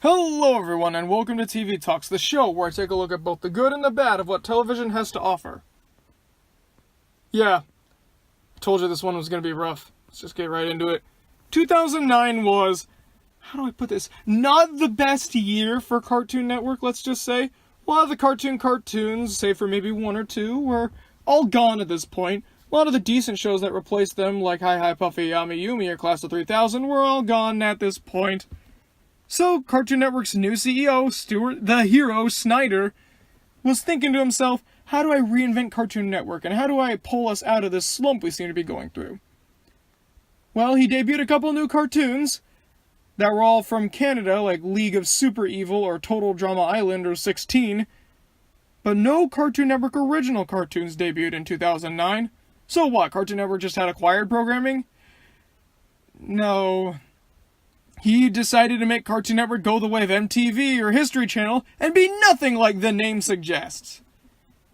Hello everyone and welcome to TV Talks, the show where I take a look at both the good and the bad of what television has to offer. Yeah, I told you this one was going to be rough. Let's just get right into it. 2009 was, how do I put this, not the best year for Cartoon Network, let's just say. A lot of the cartoons, save for maybe one or two, were all gone at this point. A lot of the decent shows that replaced them, like Hi Hi Puffy Yami Yumi or Class of 3000, were all gone at this point. So, Cartoon Network's new CEO, Stuart the Hero Snyder, was thinking to himself, how do I reinvent Cartoon Network, and how do I pull us out of this slump we seem to be going through? Well, he debuted a couple new cartoons that were all from Canada, like League of Super Evil or Total Drama Island or 16, but no Cartoon Network original cartoons debuted in 2009. So what, Cartoon Network just had acquired programming? No. He decided to make Cartoon Network go the way of MTV or History Channel and be nothing like the name suggests.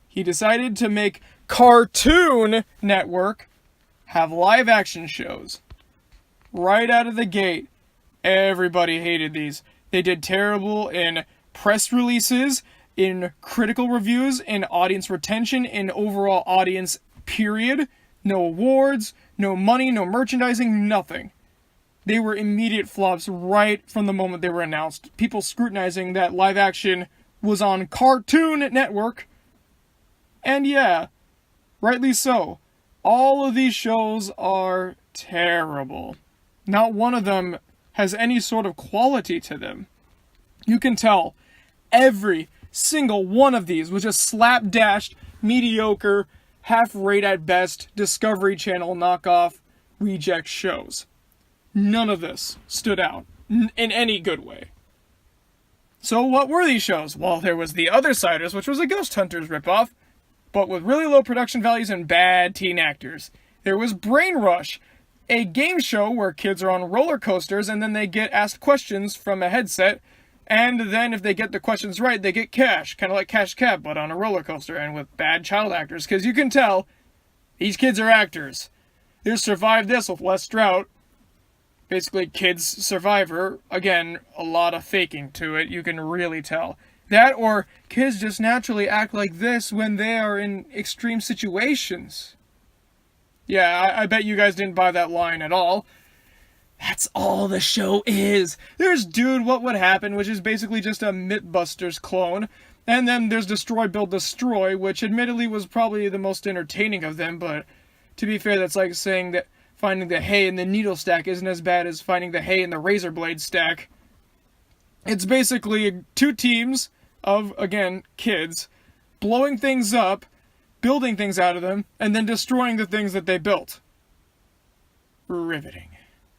He decided to make Cartoon Network have live action shows. Right out of the gate, everybody hated these. They did terrible in press releases, in critical reviews, in audience retention, in overall audience period. No awards, no money, no merchandising, nothing. They were immediate flops right from the moment they were announced. People scrutinizing that live action was on Cartoon Network. And yeah, rightly so. All of these shows are terrible. Not one of them has any sort of quality to them. You can tell every single one of these was just slapdashed, mediocre, half-rate at best, Discovery Channel knockoff reject shows. None of this stood out in any good way. So what were these shows? Well, there was The Othersiders, which was a Ghost Hunters ripoff, but with really low production values and bad teen actors. There was Brain Rush, a game show where kids are on roller coasters and then they get asked questions from a headset, and then if they get the questions right, they get cash, kind of like Cash Cab, but on a roller coaster and with bad child actors, because you can tell these kids are actors. They survived this with Les Strout. Basically, Kids Survivor. Again, a lot of faking to it, you can really tell. That or kids just naturally act like this when they are in extreme situations. Yeah, I bet you guys didn't buy that line at all. That's all the show is. There's Dude, What Would Happen, which is basically just a Mythbusters clone. And then there's Destroy, Build, Destroy, which admittedly was probably the most entertaining of them, but to be fair, that's like saying that finding the hay in the needle stack isn't as bad as finding the hay in the razor blade stack. It's basically two teams of, again, kids, blowing things up, building things out of them, and then destroying the things that they built. Riveting.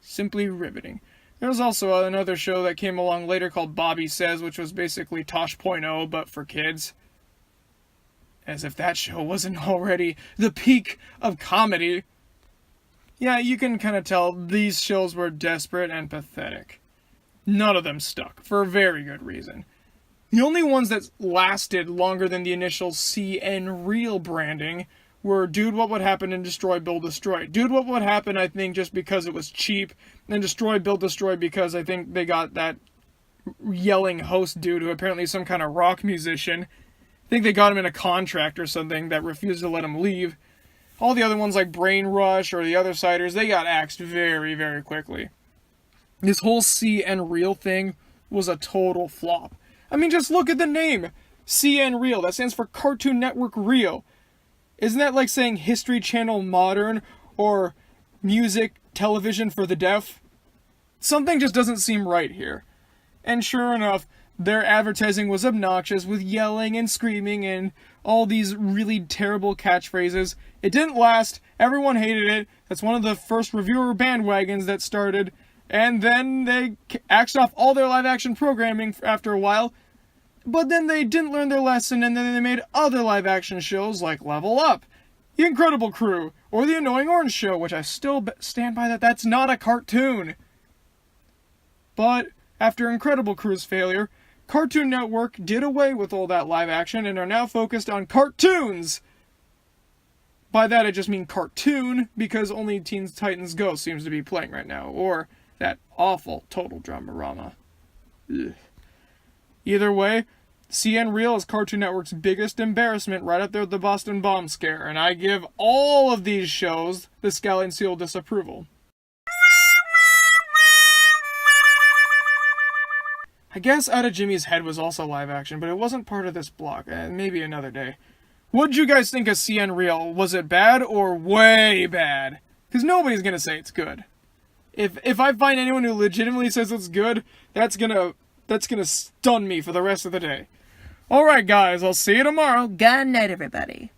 Simply riveting. There was also another show that came along later called Bobby Says, which was basically Tosh.0, but for kids. As if that show wasn't already the peak of comedy. Yeah, you can kind of tell these shows were desperate and pathetic. None of them stuck, for a very good reason. The only ones that lasted longer than the initial CN Real branding were Dude, What Would Happen and Destroy, Build, Destroy. Dude, What Would Happen, I think, just because it was cheap, and Destroy, Build, Destroy because I think they got that yelling host dude who apparently is some kind of rock musician. I think they got him in a contract or something that refused to let him leave. All the other ones like Brain Rush or The Othersiders, they got axed very, very quickly. This whole CN Real thing was a total flop. I mean, just look at the name. CN Real, that stands for Cartoon Network Real. Isn't that like saying History Channel Modern or Music Television for the Deaf? Something just doesn't seem right here. And sure enough, their advertising was obnoxious with yelling and screaming and all these really terrible catchphrases. It didn't last. Everyone hated it. That's one of the first reviewer bandwagons that started. And then they axed off all their live-action programming after a while. But then they didn't learn their lesson, and then they made other live-action shows like Level Up, The Incredible Crew, or The Annoying Orange Show, which I still stand by that that's not a cartoon. But after Incredible Crew's failure, Cartoon Network did away with all that live action and are now focused on cartoons. By that I just mean cartoon, because only Teen Titans Go seems to be playing right now, or that awful Total Dramarama. Ugh. Either way, CN Real is Cartoon Network's biggest embarrassment, right up there with the Boston Bomb Scare, and I give all of these shows the Scallion Seal disapproval. I guess Out of Jimmy's Head was also live action, but it wasn't part of this block. Maybe another day. What'd you guys think of CN Real? Was it bad or way bad? Because nobody's gonna say it's good. If I find anyone who legitimately says it's good, that's gonna stun me for the rest of the day. Alright guys, I'll see you tomorrow. Good night, everybody.